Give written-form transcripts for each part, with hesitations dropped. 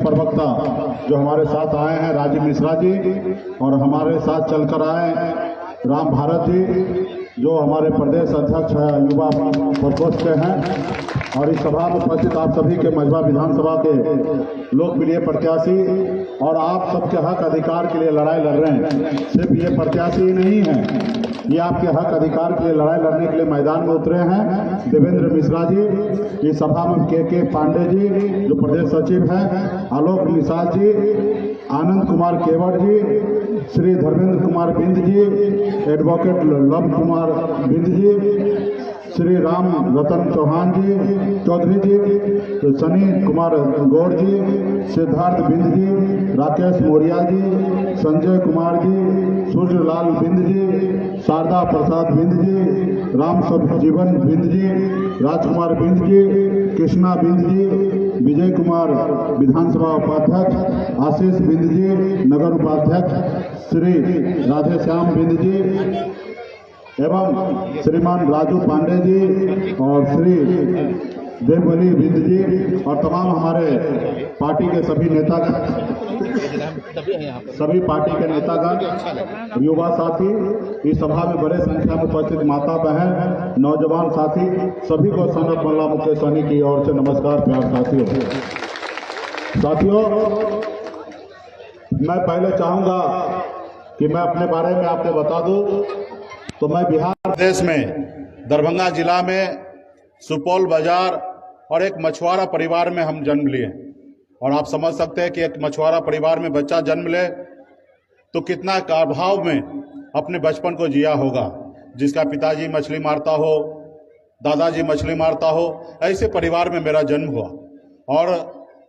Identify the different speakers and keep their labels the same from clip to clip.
Speaker 1: प्रवक्ता जो हमारे साथ आए हैं राजीव मिश्रा जी, और हमारे साथ चलकर आए राम भारत जी जो हमारे प्रदेश अध्यक्ष युवा प्रकोष्ठ के हैं, और इस सभा में उपस्थित आप सभी के मझवा विधानसभा के लोकप्रिय प्रत्याशी और आप सबके हक अधिकार के लिए लड़ाई लड़ रहे हैं। सिर्फ ये प्रत्याशी नहीं है, ये आपके हक अधिकार के लिए लड़ाई लड़ने के लिए मैदान में उतरे हैं। देवेंद्र मिश्रा जी, इस सभा में के पांडे जी जो प्रदेश सचिव हैं, आलोक निषाद जी, आनंद कुमार केवट जी, श्री धर्मेंद्र कुमार बिंद जी, एडवोकेट लव कुमार बिंद जी, श्री राम रतन चौहान जी चौधरी जी, सनी कुमार गौड़ जी, सिद्धार्थ बिंद जी, राकेश मौर्या जी, संजय कुमार जी, सूर्यलाल बिंद जी, शारदा प्रसाद बिंद जी, राम सब जीवन बिंद जी, राजकुमार बिंद जी, कृष्णा बिंद जी, विजय कुमार विधानसभा उपाध्यक्ष, आशीष बिंद जी नगर उपाध्यक्ष, श्री राधे श्याम बिंद जी एवं श्रीमान राजू पांडे जी और श्री देवबली बिंद जी और तमाम हमारे पार्टी के सभी नेतागण, सभी पार्टी के नेतागण, युवा साथी, इस सभा में बड़े संख्या में उपस्थित माता बहन, नौजवान साथी, सभी को सनत मल्ला मुकेश सहनी की ओर से नमस्कार। प्यार साथियों, मैं पहले चाहूंगा कि मैं अपने बारे में आपको बता दूं। तो मैं बिहार प्रदेश में दरभंगा जिला में सुपौल बाजार और एक मछुआरा परिवार में हम जन्म लिए, और आप समझ सकते हैं कि एक मछुआरा परिवार में बच्चा जन्म ले तो कितना अभाव में अपने बचपन को जिया होगा, जिसका पिताजी मछली मारता हो, दादाजी मछली मारता हो। ऐसे परिवार में मेरा जन्म हुआ और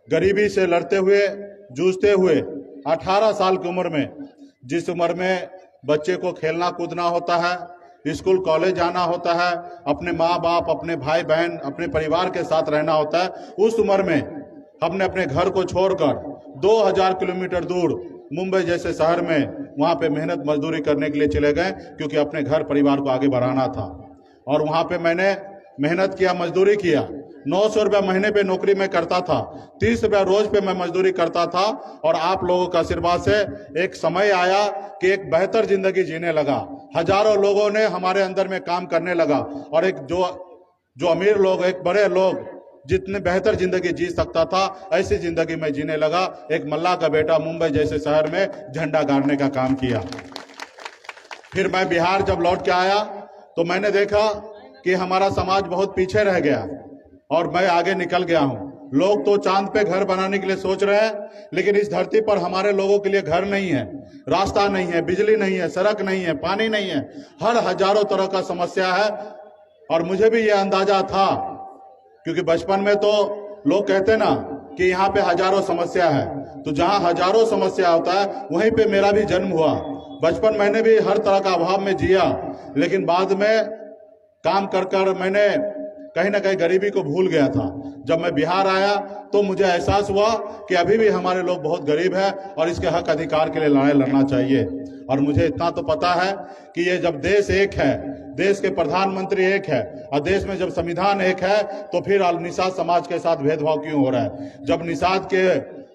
Speaker 1: गरीबी से लड़ते हुए, जूझते हुए 18 साल की उम्र में, जिस उम्र में बच्चे को खेलना कूदना होता है, स्कूल कॉलेज जाना होता है, अपने माँ बाप, अपने भाई बहन, अपने परिवार के साथ रहना होता है, उस उम्र में हमने अपने घर को छोड़कर 2000 किलोमीटर दूर मुंबई जैसे शहर में वहाँ पे मेहनत मजदूरी करने के लिए चले गए, क्योंकि अपने घर परिवार को आगे बढ़ाना था। और वहाँ पे मैंने मेहनत किया, मजदूरी किया। 900 रुपये महीने पे नौकरी में करता था, 30 रुपये रोज पे मैं मजदूरी करता था। और आप लोगों का आशीर्वाद से एक समय आया कि एक बेहतर जिंदगी जीने लगा। हजारों लोगों ने हमारे अंदर में काम करने लगा, और एक जो अमीर लोग, एक बड़े लोग जितने बेहतर जिंदगी जी सकता था, ऐसी जिंदगी में जीने लगा। एक मल्ला का बेटा मुंबई जैसे शहर में झंडा गाड़ने का काम किया। फिर मैं बिहार जब लौट के आया तो मैंने देखा कि हमारा समाज बहुत पीछे रह गया और मैं आगे निकल गया हूं। लोग तो चांद पे घर बनाने के लिए सोच रहे हैं, लेकिन इस धरती पर हमारे लोगों के लिए घर नहीं है, रास्ता नहीं है, बिजली नहीं है, सड़क नहीं है, पानी नहीं है, हर हजारों तरह का समस्या है। और मुझे भी ये अंदाजा था, क्योंकि बचपन में तो लोग कहते ना कि यहाँ पे हजारों समस्या है, तो जहाँ हजारों समस्या होता है वहीं पे मेरा भी जन्म हुआ। बचपन मैंने भी हर तरह का अभाव में जिया, लेकिन बाद में काम कर कर मैंने कहीं ना कहीं गरीबी को भूल गया था। जब मैं बिहार आया तो मुझे एहसास हुआ कि अभी भी हमारे लोग बहुत गरीब हैं और इसके हक अधिकार के लिए लड़ाई लड़ना चाहिए। और मुझे इतना तो पता है कि ये जब देश एक है, देश के प्रधानमंत्री एक है और देश में जब संविधान एक है, तो फिर निषाद समाज के साथ भेदभाव क्यों हो रहा है? जब निषाद के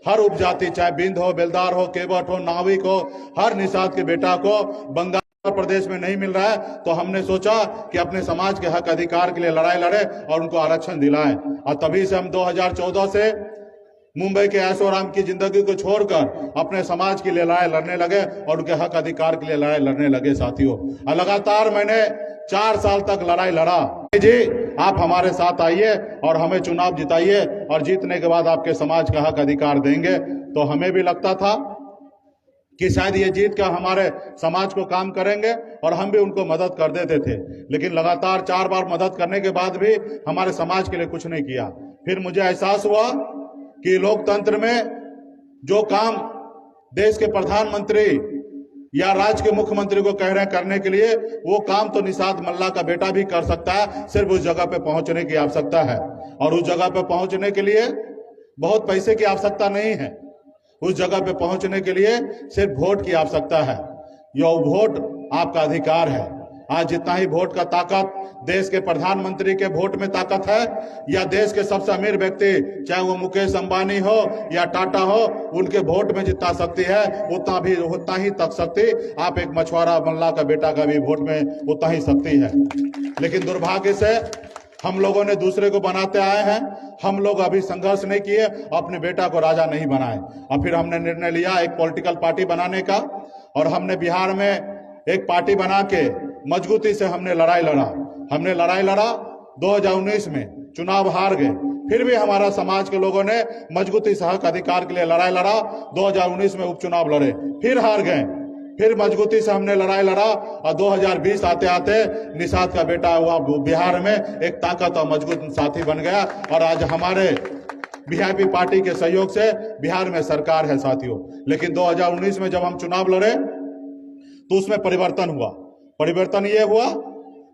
Speaker 1: हर उपजाति, चाहे बिंद हो, बेलदार हो, केवट हो, नाविक हो, हर निषाद के बेटा को बंगाल प्रदेश में नहीं मिल रहा है, तो हमने सोचा कि अपने समाज के हक अधिकार के लिए लड़ाई लड़े और उनको आरक्षण दिलाएं। और तभी से हम 2014 से मुंबई के ऐशोआराम की जिंदगी को छोड़कर अपने समाज के लिए लड़ाई लड़ने लगे और उनके हक अधिकार के लिए लड़ाई लड़ने लगे। साथियों, लगातार मैंने 4 साल तक लड़ाई लड़ा। जी, आप हमारे साथ आइए और हमें चुनाव जिताइए, और जीतने के बाद आपके समाज का हक अधिकार देंगे। तो हमें भी लगता था कि शायद ये जीत कर हमारे समाज को काम करेंगे, और हम भी उनको मदद कर देते थे। लेकिन लगातार 4 बार मदद करने के बाद भी हमारे समाज के लिए कुछ नहीं किया। फिर मुझे एहसास हुआ कि लोकतंत्र में जो काम देश के प्रधानमंत्री या राज्य के मुख्यमंत्री को कह रहे हैं करने के लिए, वो काम तो निषाद मल्ला का बेटा भी कर सकता है। सिर्फ उस जगह पे पहुंचने की आवश्यकता है, और उस जगह पे पहुंचने के लिए बहुत पैसे की आवश्यकता नहीं है। उस जगह पे पहुंचने के लिए सिर्फ वोट की आवश्यकता है। यह वोट आपका अधिकार है। आज जितना ही वोट का ताकत देश के प्रधानमंत्री के वोट में ताकत है, या देश के सबसे अमीर व्यक्ति चाहे वो मुकेश अंबानी हो या टाटा हो, उनके वोट में जितना शक्ति है उतना ही तक शक्ति आप एक मछुआरा मल्ला का बेटा का भी वोट में उतना ही शक्ति है। लेकिन दुर्भाग्य से हम लोगों ने दूसरे को बनाते आए हैं, हम लोग अभी संघर्ष नहीं किए, अपने बेटा को राजा नहीं बनाए। और फिर हमने निर्णय लिया एक पॉलिटिकल पार्टी बनाने का, और हमने बिहार में एक पार्टी बना के मजबूती से हमने लड़ाई लड़ा। 2019 में चुनाव हार गए, फिर भी हमारा समाज के लोगों ने मजबूती से हक अधिकार के लिए लड़ाई लड़ा। 2019 में उपचुनाव लड़े, फिर हार गए, फिर मजबूती से हमने लड़ाई लड़ा, और 2020 आते आते निषाद का बेटा हुआ बिहार में एक ताकत और मजबूत साथी बन गया, और आज हमारे वीआईपी पार्टी के सहयोग से बिहार में सरकार है साथियों। लेकिन 2019 में जब हम चुनाव लड़े तो उसमें परिवर्तन हुआ। परिवर्तन ये हुआ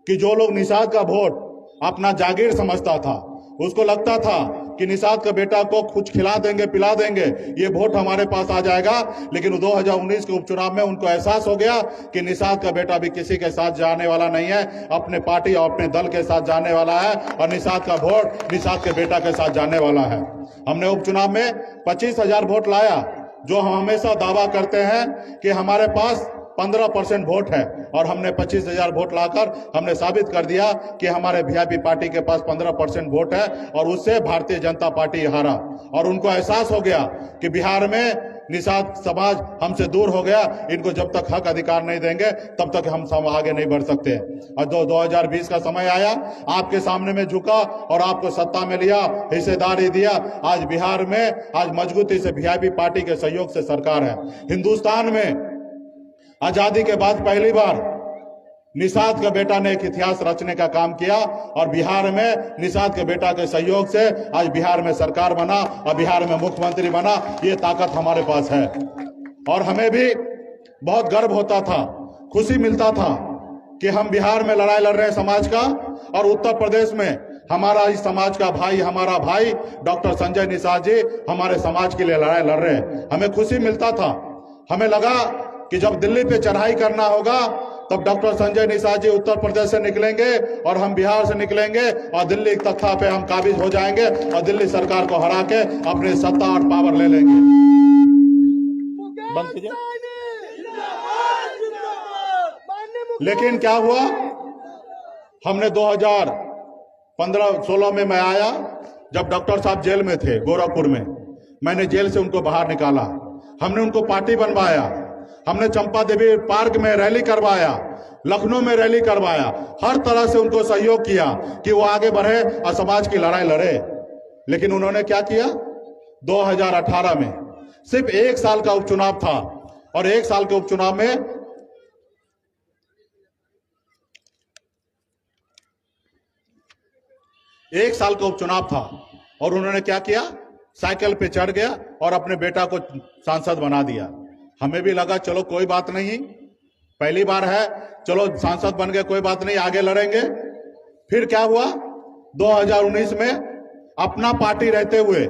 Speaker 1: कि जो लोग निषाद का वोट अपना जागीर समझता था, उसको लगता था कि निषाद का बेटा को कुछ खिला देंगे पिला देंगे, ये वोट हमारे पास आ जाएगा। लेकिन 2019 के उपचुनाव में उनको एहसास हो गया कि निषाद का बेटा भी किसी के साथ जाने वाला नहीं है, अपने पार्टी और अपने दल के साथ जाने वाला है, और निषाद का वोट निषाद के बेटा के साथ जाने वाला है। हमने उपचुनाव में 25,000 वोट लाया, जो हम हमेशा दावा करते हैं कि हमारे पास 15% वोट है, और हमने 25,000 वोट लाकर हमने साबित कर दिया कि हमारे वीआईपी पार्टी के पास 15% वोट है, और उससे भारतीय जनता पार्टी हारा। और उनको एहसास हो गया कि बिहार में निषाद समाज हमसे दूर हो गया, इनको जब तक हक अधिकार नहीं देंगे तब तक हम आगे नहीं बढ़ सकते। और 2020 का समय आया, आपके सामने में झुका और आपको सत्ता में लिया, हिस्सेदारी दिया। आज बिहार में आज मजबूती से वीआईपी पार्टी के सहयोग से सरकार है। हिंदुस्तान में आजादी के बाद पहली बार निषाद का बेटा ने एक इतिहास रचने का काम किया, और बिहार में निषाद के बेटा के सहयोग से आज बिहार में सरकार बना और बिहार में मुख्यमंत्री बना। ये ताकत हमारे पास है, और हमें भी बहुत गर्व होता था, खुशी मिलता था कि हम बिहार में लड़ाई लड़ रहे हैं समाज का, और उत्तर प्रदेश में हमारा इस समाज का भाई, हमारा भाई डॉक्टर संजय निषाद जी हमारे समाज के लिए लड़ाई लड़ रहे हैं। हमें खुशी मिलता था। हमें लगा कि जब दिल्ली पे चढ़ाई करना होगा तब डॉक्टर संजय निषाद जी उत्तर प्रदेश से निकलेंगे और हम बिहार से निकलेंगे, और दिल्ली तख्ता पे हम काबिज हो जाएंगे और दिल्ली सरकार को हरा के अपनी सत्ता और पावर ले लेंगे। बंद कीजिए। लेकिन क्या हुआ, हमने 2015-16 में मैं आया, जब डॉक्टर साहब जेल में थे गोरखपुर में, मैंने जेल से उनको बाहर निकाला। हमने उनको पार्टी बनवाया, हमने चंपा देवी पार्क में रैली करवाया, लखनऊ में रैली करवाया, हर तरह से उनको सहयोग किया कि वो आगे बढ़े और समाज की लड़ाई लड़े। लेकिन उन्होंने क्या किया, 2018 में सिर्फ 1 साल का उपचुनाव था, और 1 साल के उपचुनाव में और उन्होंने क्या किया, साइकिल पे चढ़ गया और अपने बेटा को सांसद बना दिया। हमें भी लगा चलो कोई बात नहीं, पहली बार है, चलो सांसद बन गए, कोई बात नहीं, आगे लड़ेंगे। फिर क्या हुआ, 2019 में अपना पार्टी रहते हुए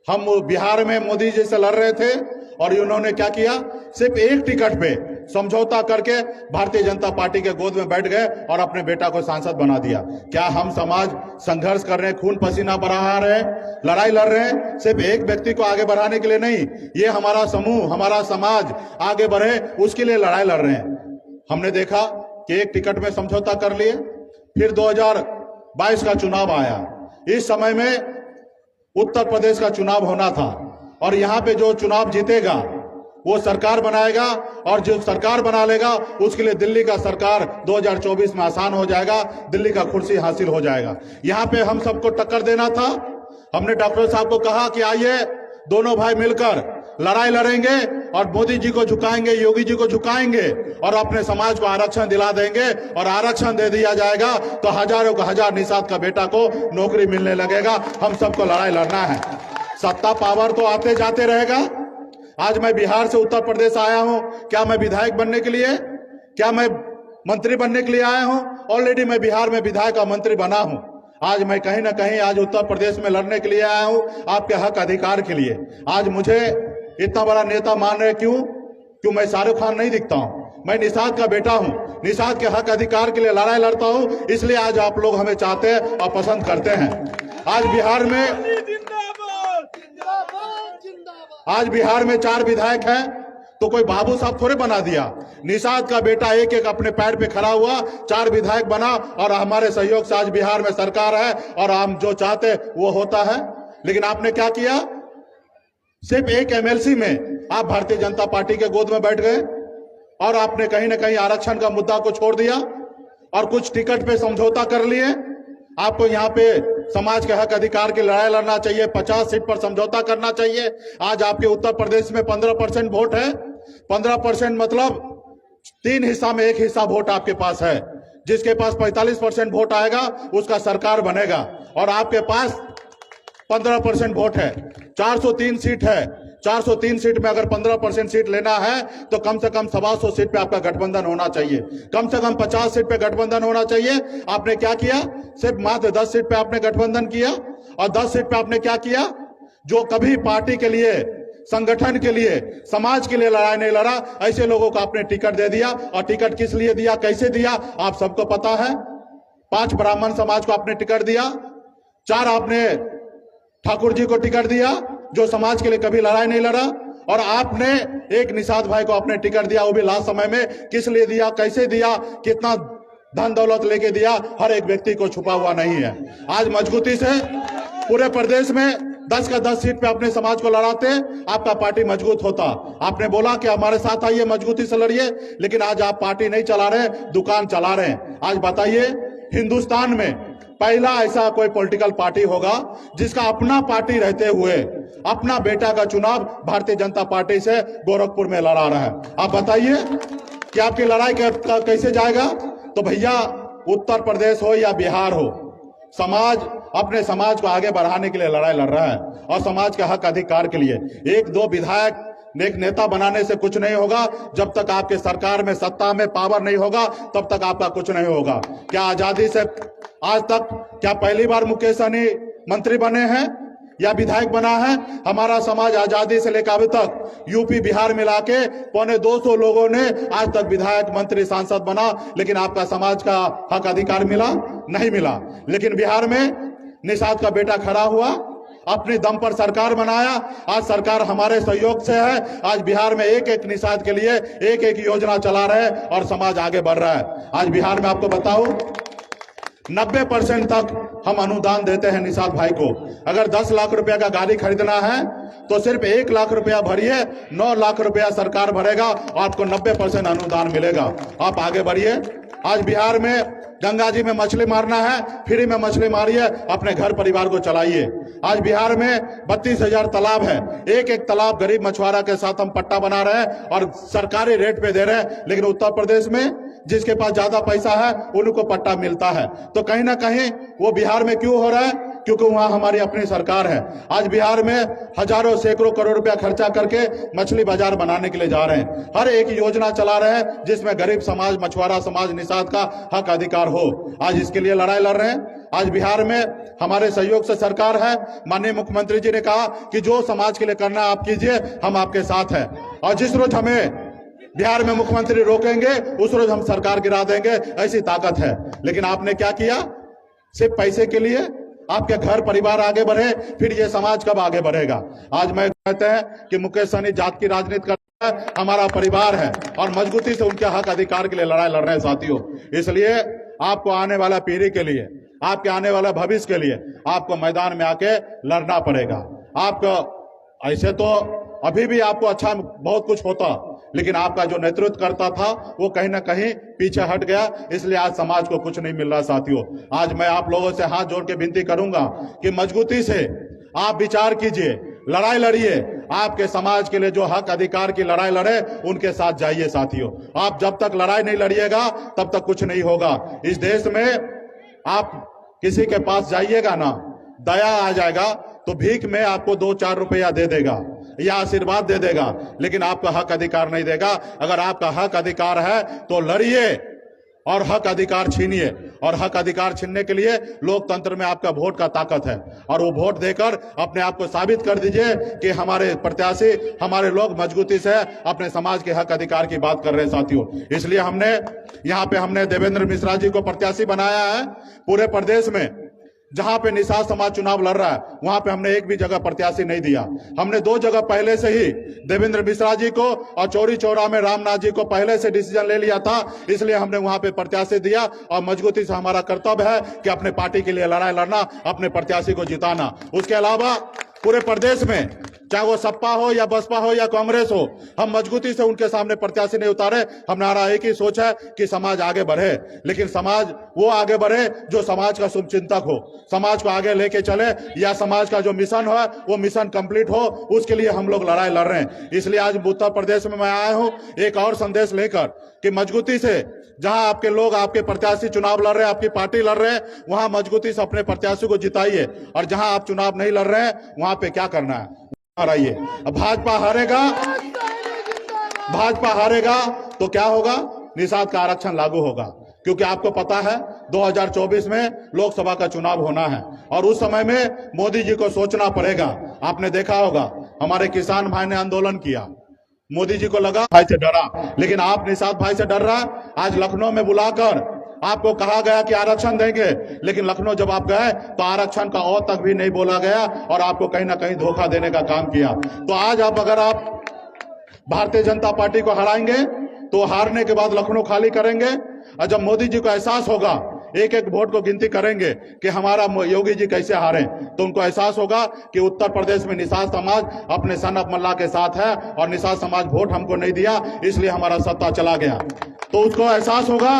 Speaker 1: हम बिहार में मोदी जी से लड़ रहे थे, और इन्होंने क्या किया, सिर्फ एक टिकट पे समझौता करके भारतीय जनता पार्टी के गोद में बैठ गए और अपने बेटा को सांसद बना दिया। क्या हम समाज संघर्ष कर रहे हैं, खून पसीना बहा रहे हैं, लड़ाई लड़ रहे हैं सिर्फ एक व्यक्ति को आगे बढ़ाने के लिए नहीं, ये हमारा समूह, हमारा समाज आगे बढ़े उसके लिए लड़ाई लड़ रहे हैं। हमने देखा कि एक टिकट में समझौता कर लिए। फिर 2022 का चुनाव आया। इस समय में उत्तर प्रदेश का चुनाव होना था, और यहाँ पे जो चुनाव जीतेगा वो सरकार बनाएगा, और जो सरकार बना लेगा उसके लिए दिल्ली का सरकार 2024 में आसान हो जाएगा, दिल्ली का कुर्सी हासिल हो जाएगा। यहाँ पे हम सबको टक्कर देना था। हमने डॉक्टर साहब को कहा कि आइए दोनों भाई मिलकर लड़ाई लड़ेंगे और मोदी जी को झुकाएंगे, योगी जी को झुकाएंगे, और अपने समाज को आरक्षण दिला देंगे, और आरक्षण दे दिया जाएगा तो हजारों का हजार निषाद का बेटा को नौकरी मिलने लगेगा। हम सबको लड़ाई लड़ना है। सत्ता पावर तो आते जाते रहेगा। आज मैं बिहार से उत्तर प्रदेश आया हूं, क्या मैं विधायक बनने के लिए, क्या मैं मंत्री बनने के लिए आया हूं? ऑलरेडी मैं बिहार में विधायक और मंत्री बना हूं। आज मैं कहीं ना कहीं आज उत्तर प्रदेश में लड़ने के लिए आया हूं, आपके हक अधिकार के लिए। आज मुझे इतना बड़ा नेता मान रहे, क्यों मैं शाहरुख खान नहीं दिखता हूं, मैं निषाद का बेटा हूं, निषाद के हक अधिकार के लिए लड़ाई लड़ता हूं, इसलिए आज आप लोग हमें चाहते हैं और पसंद करते हैं। आज बिहार में 4 विधायक हैं, तो कोई बाबू साहब थोड़े बना दिया। निषाद का बेटा एक एक अपने पैर पे खड़ा हुआ, 4 विधायक बना, और हमारे सहयोग से आज बिहार में सरकार है और हम जो चाहते वो होता है। लेकिन आपने क्या किया, सिर्फ एक एमएलसी में आप भारतीय जनता पार्टी के गोद में बैठ गए और आपने कहीं ना कहीं आरक्षण का मुद्दा को छोड़ दिया और कुछ टिकट पे समझौता कर लिए। आपको यहाँ पे समाज के हक अधिकार की लड़ाई लड़ना चाहिए, 50 सीट पर समझौता करना चाहिए। आज आपके उत्तर प्रदेश में 15% वोट है, 15% मतलब 3 हिस्सा में 1 हिस्सा वोट आपके पास है। जिसके पास 45% वोट आएगा उसका सरकार बनेगा, और आपके पास 15% वोट है, 403 सीट है। 403 सीट में अगर 15% सीट लेना है तो कम से कम 125 सीट पे आपका गठबंधन होना चाहिए, कम से कम 50 सीट पे गठबंधन होना चाहिए। आपने क्या किया, सिर्फ मात्र 10 सीट पे आपने गठबंधन किया, और 10 सीट पे आपने क्या किया, जो कभी पार्टी के लिए, संगठन के लिए, समाज के लिए लड़ाई नहीं लड़ा, ऐसे लोगों को आपने टिकट दे दिया। और टिकट किस लिए दिया, कैसे दिया, आप सबको पता है। 5 ब्राह्मण समाज को आपने टिकट दिया, 4 आपने ठाकुर जी को टिकट दिया जो समाज के लिए कभी लड़ाई नहीं लड़ा, और आपने एक निषाद भाई को आपने टिकट दिया, वो भी लास्ट समय में। किस लिए दिया, कैसे दिया, कितना धन दौलत लेके दिया, हर एक व्यक्ति को छुपा हुआ नहीं है। आज मजबूती से पूरे प्रदेश में 10 का 10 सीट पे अपने समाज को लड़ाते, आपका पार्टी मजबूत होता। आपने बोला कि हमारे साथ आइए, मजबूती से लड़िए, लेकिन आज आप पार्टी नहीं चला रहे, दुकान चला रहे हैं। आज बताइए, हिंदुस्तान में पहला ऐसा कोई पॉलिटिकल पार्टी होगा जिसका अपना पार्टी रहते हुए अपना बेटा का चुनाव भारतीय जनता पार्टी से गोरखपुर में लड़ा रहा है। आप बताइए कि आपकी लड़ाई कैसे जाएगा। तो भैया, उत्तर प्रदेश हो या बिहार हो, समाज अपने समाज को आगे बढ़ाने के लिए लड़ाई लड़ रहा है, और समाज के हक अधिकार के लिए। 1-2 विधायक एक नेता बनाने से कुछ नहीं होगा। जब तक आपके सरकार में, सत्ता में पावर नहीं होगा, तब तक आपका कुछ नहीं होगा। क्या आजादी से आज तक क्या पहली बार मुकेश सहनी मंत्री बने हैं या विधायक बना है? हमारा समाज आजादी से लेकर अभी तक यूपी बिहार मिला के 250 लोगों ने आज तक विधायक, मंत्री, सांसद बना, लेकिन आपका समाज का हक अधिकार मिला नहीं मिला। लेकिन बिहार में निषाद का बेटा खड़ा हुआ, अपने दम पर सरकार बनाया। आज सरकार हमारे सहयोग से है। आज बिहार में एक एक निषाद के लिए एक एक योजना चला रहे हैं और समाज आगे बढ़ रहा है। आज बिहार में आपको बताऊं, 90% तक हम अनुदान देते हैं निषाद भाई को। अगर 10 लाख रुपया का गाड़ी खरीदना है तो सिर्फ 1 लाख रुपया भरिए, 9 लाख रुपया सरकार भरेगा, आपको 90% अनुदान मिलेगा। आप आगे बढ़िए। आज बिहार में गंगा जी में मछली मारना है, फ्री में मछली मारिए, अपने घर परिवार को चलाइए। आज बिहार में 32,000 तालाब है, एक एक तालाब गरीब मछुआरा के साथ हम पट्टा बना रहे हैं और सरकारी रेट पे दे रहे हैं। लेकिन उत्तर प्रदेश में जिसके पास ज्यादा पैसा है उनको पट्टा मिलता है। तो कहीं ना कहीं वो बिहार में क्यों हो रहा है? क्योंकि वहां हमारी अपनी सरकार है। आज बिहार में हजारों सैकड़ों करोड़ रुपया खर्चा करके मछली बाजार बनाने के लिए जा रहे हैं। हर एक योजना चला रहे हैं जिसमें गरीब समाज, मछुआरा समाज, निषाद का हक अधिकार हो। आज इसके लिए लड़ाई लड़ रहे हैं। आज बिहार में हमारे सहयोग से सरकार है। माननीय मुख्यमंत्री जी ने कहा कि जो समाज के लिए करना आप कीजिए, हम आपके साथ हैं। और जिस रोज हमें बिहार में मुख्यमंत्री रोकेंगे उस रोज हम सरकार गिरा देंगे, ऐसी ताकत है। लेकिन आपने क्या किया? सिर्फ पैसे के लिए आपके घर परिवार आगे बढ़े, फिर ये समाज कब आगे बढ़ेगा? आज मैं कहते हैं कि मुकेश सहनी जात की राजनीति करता है, हमारा परिवार है और मजबूती से उनके हक अधिकार के लिए लड़ाई लड़ रहे हैं साथियों। इसलिए आपको आने वाला पीढ़ी के लिए, आपके आने वाला भविष्य के लिए आपको मैदान में आके लड़ना पड़ेगा। आपको ऐसे तो अभी भी आपको अच्छा बहुत कुछ होता, लेकिन आपका जो नेतृत्व करता था वो कहीं ना कहीं पीछे हट गया, इसलिए आज समाज को कुछ नहीं मिल रहा साथियों। आज मैं आप लोगों से हाथ जोड़ के विनती करूंगा कि मजबूती से आप विचार कीजिए, लड़ाई लड़िए। आपके समाज के लिए जो हक अधिकार की लड़ाई लड़े उनके साथ जाइए साथियों। आप जब तक लड़ाई नहीं लड़िएगा तब तक कुछ नहीं होगा। इस देश में आप किसी के पास जाइएगा ना, दया आ जाएगा तो भीख में आपको 2-4 रुपया दे देगा या आशीर्वाद दे देगा, लेकिन आपका हक अधिकार नहीं देगा। अगर आपका हक अधिकार है तो लड़िए, और हक अधिकार छीनिए। और हक अधिकार छीनने के लिए लोकतंत्र में आपका वोट का ताकत है, और वो वोट देकर अपने आप को साबित कर दीजिए कि हमारे प्रत्याशी, हमारे लोग मजबूती से अपने समाज के हक अधिकार की बात कर रहे हैं साथियों। इसलिए हमने देवेंद्र मिश्रा जी को प्रत्याशी बनाया है। पूरे प्रदेश में जहां पे निषाद समाज चुनाव लड़ रहा है, वहां पे हमने एक भी जगह प्रत्याशी नहीं दिया। हमने 2 जगह पहले से ही देवेंद्र मिश्रा जी को और चौरी चौरा में रामनाथ जी को पहले से डिसीजन ले लिया था, इसलिए हमने वहां पे प्रत्याशी दिया। और मजबूती से हमारा कर्तव्य है कि अपने पार्टी के लिए लड़ाई लड़ना, अपने प्रत्याशी को जिताना। उसके अलावा पूरे प्रदेश में चाहे वो सपा हो या बसपा हो या कांग्रेस हो, हम मजबूती से उनके सामने प्रत्याशी नहीं उतारे। हमारा एक ही सोच है कि समाज आगे बढ़े, लेकिन समाज वो आगे बढ़े जो समाज का शुभचिंतक हो, समाज को आगे लेके चले, या समाज का जो मिशन हो वो मिशन कंप्लीट हो, उसके लिए हम लोग लड़ाई लड़ रहे हैं। इसलिए आज उत्तर प्रदेश में मैं आया हूं एक और संदेश लेकर कि मजबूती से जहां आपके लोग, आपके प्रत्याशी चुनाव लड़ रहे हैं, आपकी पार्टी लड़ रहे हैं, वहां मजबूती से अपने प्रत्याशी को जिताइए। और जहां आप चुनाव नहीं लड़ रहे हैं, वहां पे क्या करना है, हराइए। भाजपा हारेगा तो क्या होगा, निषाद का आरक्षण लागू होगा। क्योंकि आपको पता है 2024 में लोकसभा का चुनाव होना है, और उस समय में मोदी जी को सोचना पड़ेगा। आपने देखा होगा हमारे किसान भाई ने आंदोलन किया, मोदी जी को लगा भाई से डरा, लेकिन आप निषाद भाई से डर रहा। आज लखनऊ में बुलाकर आपको कहा गया कि आरक्षण देंगे, लेकिन लखनऊ जब आप गए तो आरक्षण का औ तक भी नहीं बोला गया, और आपको कहीं ना कहीं धोखा देने का काम किया। तो आज अगर आप भारतीय जनता पार्टी को हराएंगे तो हारने के बाद लखनऊ खाली करेंगे, और जब मोदी जी को एहसास होगा, एक एक वोट को गिनती करेंगे कि हमारा योगी जी कैसे हारे, तो उनको एहसास होगा कि उत्तर प्रदेश में निषाद समाज अपने सन ऑफ मल्ला के साथ है, और निषाद समाज वोट हमको नहीं दिया, इसलिए हमारा सत्ता चला गया। तो उसको एहसास होगा,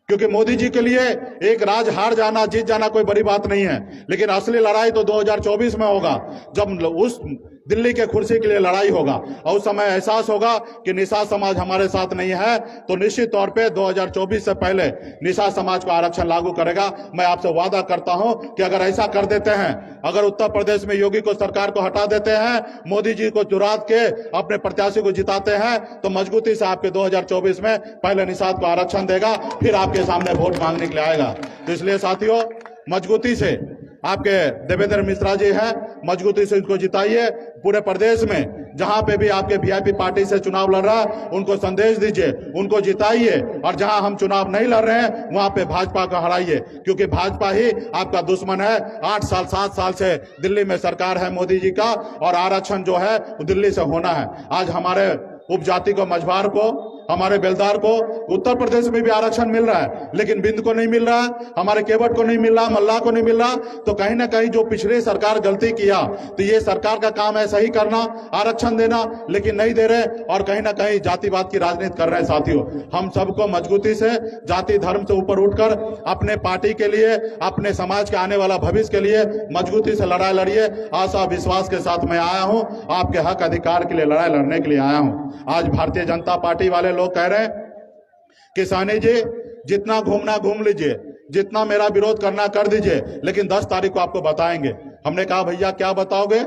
Speaker 1: क्योंकि मोदी जी के लिए एक राज हार जाना, जीत जाना कोई बड़ी बात नहीं है, लेकिन असली लड़ाई तो 2024 में होगा, जब उस दिल्ली के कुर्सी के लिए लड़ाई होगा, और उस समय एहसास होगा कि निषाद समाज हमारे साथ नहीं है। तो निश्चित तौर पे 2024 से पहले निषाद समाज को आरक्षण लागू करेगा। मैं आपसे वादा करता हूं कि अगर ऐसा कर देते हैं, अगर उत्तर प्रदेश में योगी को, सरकार को हटा देते हैं, मोदी जी को चुरा के अपने प्रत्याशी को जिताते हैं, तो मजबूती से आपके 2024 में पहले निषाद को आरक्षण देगा, फिर आपके सामने वोट मांगने के लिए आएगा। तो इसलिए साथियों, मजबूती से आपके देवेंद्र मिश्रा जी हैं, मजबूती से इनको जिताइए। पूरे प्रदेश में जहां पे भी आपके वीआईपी पार्टी से चुनाव लड़ रहा है, उनको संदेश दीजिए, उनको जिताइए। और जहां हम चुनाव नहीं लड़ रहे हैं, वहां पे भाजपा को हराइए, क्योंकि भाजपा ही आपका दुश्मन है। 8 साल 7 साल से दिल्ली में सरकार है मोदी जी का, और आरक्षण जो है वो दिल्ली से होना है। आज हमारे उपजाति को, मझवार को, हमारे बेलदार को उत्तर प्रदेश में भी आरक्षण मिल रहा है, लेकिन बिंद को नहीं मिल रहा, हमारे केवट को नहीं मिल रहा, मल्लाह को नहीं मिल रहा। तो कहीं ना कहीं जो पिछली सरकार गलती किया, तो ये सरकार का काम है सही करना, आरक्षण देना, लेकिन नहीं दे रहे, और कहीं ना कहीं जातिवाद की राजनीति कर रहे हैं। साथियों, हम सबको मजबूती से जाति धर्म से ऊपर उठकर अपने पार्टी के लिए, अपने समाज के आने वाला भविष्य के लिए मजबूती से लड़ाई लड़िए। आशा विश्वास के साथ मैं आया हूं, आपके हक अधिकार के लिए लड़ाई लड़ने के लिए आया हूं। आज भारतीय जनता पार्टी वाले लोग कह रहे हैं कि साहनी जी, जितना घूमना घूम लीजिए, जितना मेरा विरोध करना कर दीजिए, लेकिन 10 तारीख को आपको बताएंगे। हमने कहा भैया क्या बताओगे,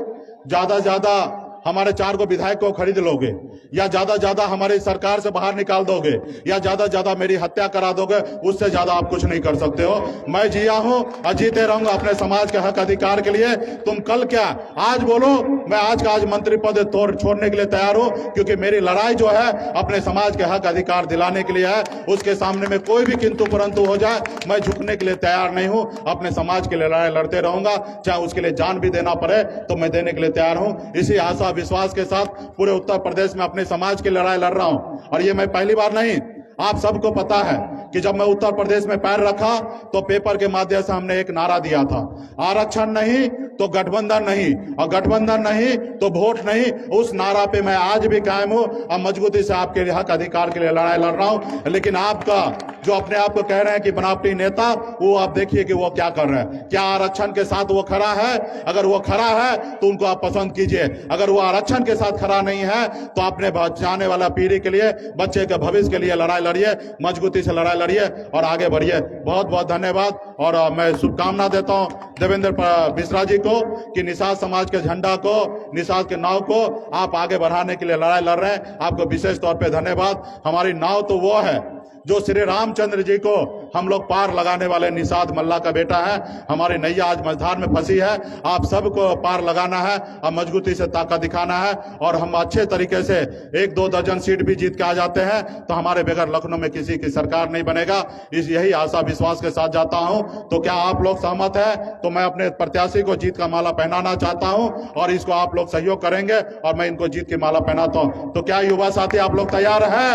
Speaker 1: ज्यादा ज्यादा हमारे 4 को विधायक को खरीद लोगे, या ज्यादा ज्यादा हमारी सरकार से बाहर निकाल दोगे, या ज्यादा ज्यादा मेरी हत्या करा दोगे, उससे ज्यादा आप कुछ नहीं कर सकते हो। मैं जिया हूं और जीते रहूंगा अपने समाज के हक अधिकार के लिए। तुम कल क्या आज बोलो, मैं आज का आज मंत्री पद छोड़ने के लिए तैयार हूं, क्योंकि मेरी लड़ाई जो है अपने समाज के हक अधिकार दिलाने के लिए है। उसके सामने में कोई भी किंतु परंतु हो जाए, मैं झुकने के लिए तैयार नहीं हूं। अपने समाज के लिए लड़ाई लड़ते रहूंगा, चाहे उसके लिए जान भी देना पड़े तो मैं देने के लिए तैयार हूं। इसी आशा विश्वास के साथ पूरे उत्तर प्रदेश में अपने समाज की लड़ाई लड़ रहा हूं। और ये मैं पहली बार नहीं, आप सबको पता है कि जब मैं उत्तर प्रदेश में पैर रखा तो पेपर के माध्यम से हमने एक नारा दिया था, आरक्षण नहीं तो गठबंधन नहीं, और गठबंधन नहीं तो वोट नहीं। उस नारा पे मैं आज भी कायम हूं और मजबूती से आपके हक अधिकार के लिए लड़ाई लड़ रहा हूं। लेकिन आपका जो अपने आप को कह रहे हैं कि बनावटी नेता, वो आप देखिए कि वो क्या कर रहे हैं। क्या आरक्षण के साथ वो खड़ा है? अगर वो खड़ा है तो उनको आप पसंद कीजिए। अगर वो आरक्षण के साथ खड़ा नहीं है तो अपने जाने वाला पीढ़ी के लिए, बच्चे के भविष्य के लिए लड़ाई लड़िए, मजबूती से लड़ाई लड़िए और आगे बढ़िए। बहुत बहुत धन्यवाद। और मैं शुभकामना देता हूं देवेंद्र मिश्रा जी को कि निषाद समाज के झंडा को, निषाद के नाव को आप आगे बढ़ाने के लिए लड़ाई लड़ रहे हैं। आपको विशेष तौर पे धन्यवाद। हमारी नाव तो वो है जो श्री रामचंद्र जी को हम लोग पार लगाने वाले निषाद मल्ला का बेटा है। हमारी नैया आज मझधार में फंसी है, आप सबको पार लगाना है और मजबूती से ताकत दिखाना है। और हम अच्छे तरीके से 1-2 दर्जन सीट भी जीत के आ जाते हैं तो हमारे बगैर लखनऊ में किसी की सरकार नहीं बनेगा। इस यही आशा विश्वास के साथ जाता हूं। तो क्या आप लोग सहमत है? तो मैं अपने प्रत्याशी को जीत का माला पहनाना चाहता हूं और इसको आप लोग सहयोग करेंगे और मैं इनको जीत की माला पहनाता हूं। तो क्या युवा साथी आप लोग तैयार हैं?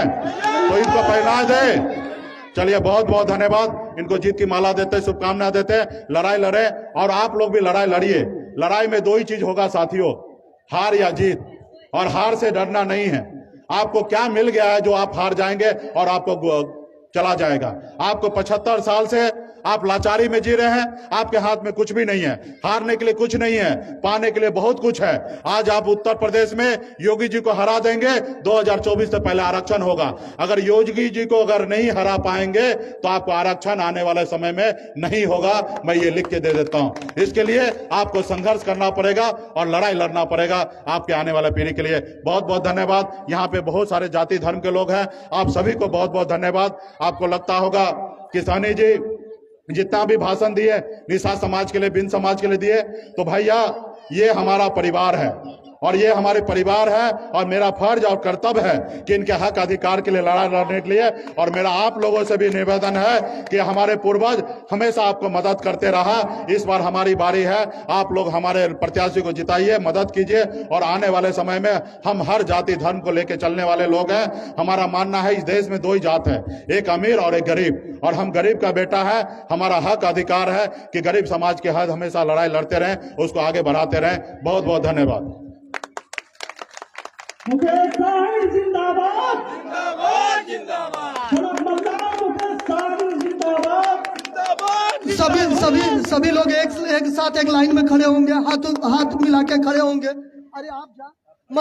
Speaker 1: तो इनको पहना दे। चलिए, बहुत बहुत धन्यवाद। इनको जीत की माला देते, शुभकामनाएं देते। लड़ाई लड़े और आप लोग भी लड़ाई लड़िए। लड़ाई में 2 ही चीज होगा साथियों, हार या जीत। और हार से डरना नहीं है। आपको क्या मिल गया है जो आप हार जाएंगे और आपको चला जाएगा? आपको 75 साल से आप लाचारी में जी रहे हैं, आपके हाथ में कुछ भी नहीं है। हारने के लिए कुछ नहीं है, पाने के लिए बहुत कुछ है। आज आप उत्तर प्रदेश में योगी जी को हरा देंगे, 2024 से पहले आरक्षण होगा। अगर योगी जी को अगर नहीं हरा पाएंगे तो आपको आरक्षण आने वाले समय में नहीं होगा। मैं ये लिख के दे देता हूं। इसके लिए आपको संघर्ष करना पड़ेगा और लड़ाई लड़ना पड़ेगा आपके आने वाले पीढ़ी के लिए। बहुत बहुत धन्यवाद। यहाँ पे बहुत सारे जाति धर्म के लोग हैं, आप सभी को बहुत बहुत धन्यवाद। आपको लगता होगा कि साहनी जी जितना भी भाषण दिए निषाद समाज के लिए, बिन समाज के लिए दिए, तो भैया ये हमारा परिवार है और ये हमारे परिवार है और मेरा फर्ज और कर्तव्य है कि इनके हक अधिकार के लिए लड़ाई लड़ने के लिए। और मेरा आप लोगों से भी निवेदन है कि हमारे पूर्वज हमेशा आपको मदद करते रहा, इस बार हमारी बारी है। आप लोग हमारे प्रत्याशी को जिताइए, मदद कीजिए और आने वाले समय में हम हर जाति धर्म को लेकर चलने वाले लोग हैं। हमारा मानना है इस देश में 2 ही जात है, एक अमीर और एक गरीब, और हम गरीब का बेटा है। हमारा हक अधिकार है कि गरीब समाज के हक हमेशा लड़ाई लड़ते रहें, उसको आगे बढ़ाते रहें। बहुत बहुत धन्यवाद।
Speaker 2: मुकेश साहनी जिंदाबाद, जिंदाबाद, जिंदाबाद। मुकेश साहनी जिंदाबाद, जिंदाबाद।
Speaker 3: सभी लोग एक साथ एक लाइन में खड़े होंगे, हाथ मिला के खड़े होंगे। अरे आप जा।